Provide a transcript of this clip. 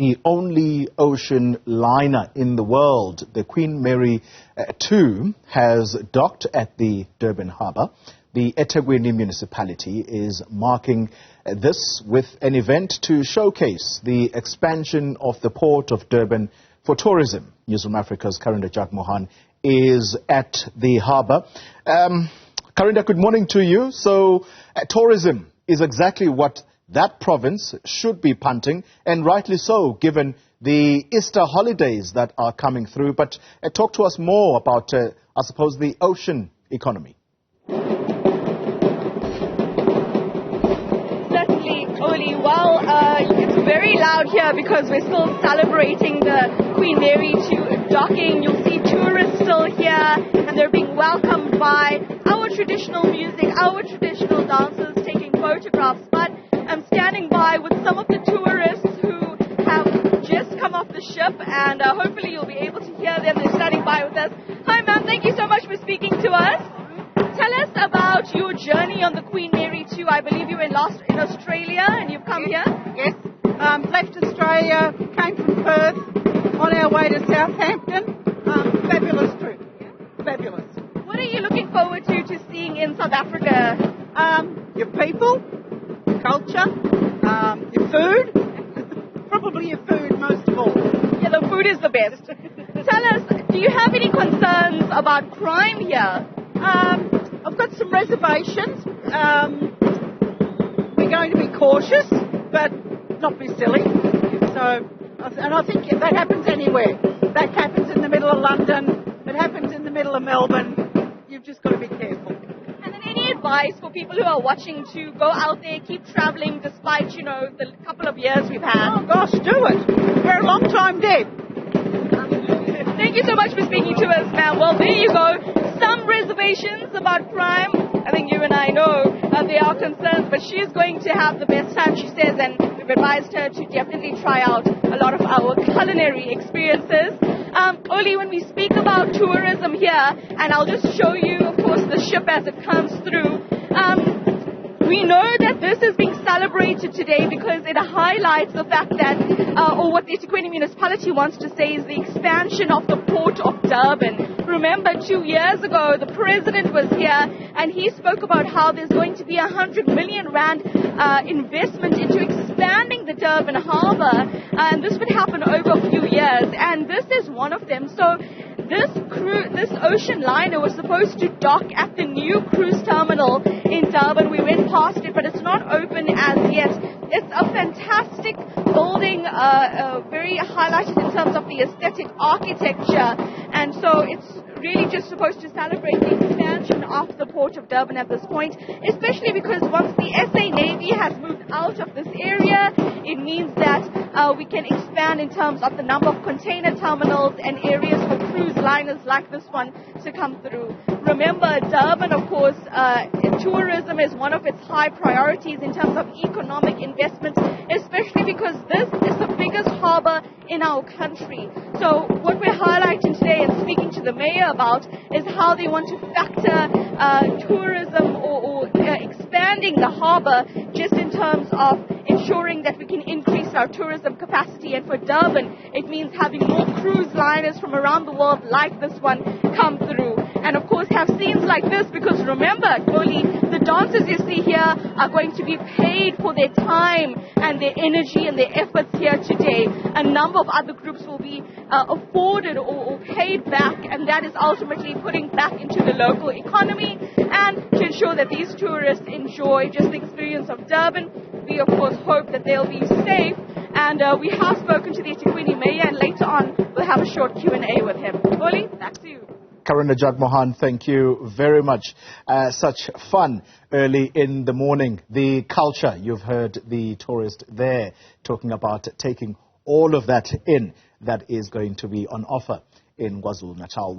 The only ocean liner in the world, the Queen Mary 2, has docked at the Durban Harbour. The eThekwini Municipality is marking this with an event to showcase the expansion of the Port of Durban for tourism. Newzroom Afrika's Karinda Jagmohan is at the harbour. Karinda, good morning to you. So tourism is exactly what that province should be punting, and rightly so, given the Easter holidays that are coming through. But talk to us more about, I suppose, the ocean economy. Certainly, Oli. Well, it's very loud here because we're still celebrating the Queen Mary 2 docking. You'll see tourists still here, and they're being welcomed by our traditional music, our traditional dancers, taking photographs. But I'm standing by with some of the tourists who have just come off the ship, and hopefully you'll be able to hear them. They're standing by with us. Hi, ma'am. Thank you so much for speaking to us. Tell us about your journey on the Queen Mary 2. I believe you were in Australia, and you've come here. Yes. Left Australia, came from Perth, on our way to Southampton. Fabulous trip. Fabulous. What are you looking forward to seeing in South Africa? Your people, culture, your food. Probably your food most of all. Yeah, the food is the best. Tell us, do you have any concerns about crime here? I've got some reservations. We're going to be cautious, but not be silly. And I think that happens anywhere. That happens in the middle of London. It happens in the middle of Melbourne. You've just got to be careful. And then any advice for people who are watching to go out there, keep traveling despite, the couple of years we've had? Oh, gosh, do it. We're a long time dead. Thank you so much for speaking to us, ma'am. Well, there you go. Some reservations about crime. I think you and I know there are concerns, but she is going to have the best time, she says, and we've advised her to definitely try out a lot of our culinary experiences. Oli, when we speak about tourism here, and I'll just show you, of course, the ship as it comes through, we know that this is being celebrated today because it highlights the fact that, or what the eThekwini Municipality wants to say, is the expansion of the Port of Durban. Remember, 2 years ago, the President was here and he spoke about how there's going to be 100 million rand investment into expanding the Durban Harbour, and this would happen over a few years, and this is one of them. So this ocean liner was supposed to dock at the new cruise terminal in Durban. We went past it, but it's not open as yet. It's a fantastic building, very highlighted in terms of the aesthetic architecture, and so it's really just supposed to celebrate the expansion of the Port of Durban at this point, especially because once the SA Navy has moved out of this area, it means that we can expand in terms of the number of container terminals and areas for cruise liners like this one to come through. Remember, Durban, of course, tourism is one of its high priorities in terms of economic investment, especially because this is the biggest harbour in our country. So what we're highlighting today and speaking to the mayor about is how they want to factor tourism or expanding the harbour just in terms of ensuring that we can increase our tourism capacity. And for Durban, it means having more cruise liners from around the world like this one come through. And of course have scenes like this, because remember, Oli, the dancers you see here are going to be paid for their time and their energy and their efforts here today. A number of other groups will be afforded or paid back, and that is ultimately putting back into the local economy and to ensure that these tourists enjoy just the experience of Durban. We of course hope that they'll be safe, and we have spoken to the eThekwini mayor, and later on we'll have a short Q&A with him. Oli, back to you. Karinda Jagmohan, thank you very much. Such fun early in the morning. The culture, you've heard the tourist there talking about taking all of that in that is going to be on offer in KwaZulu-Natal.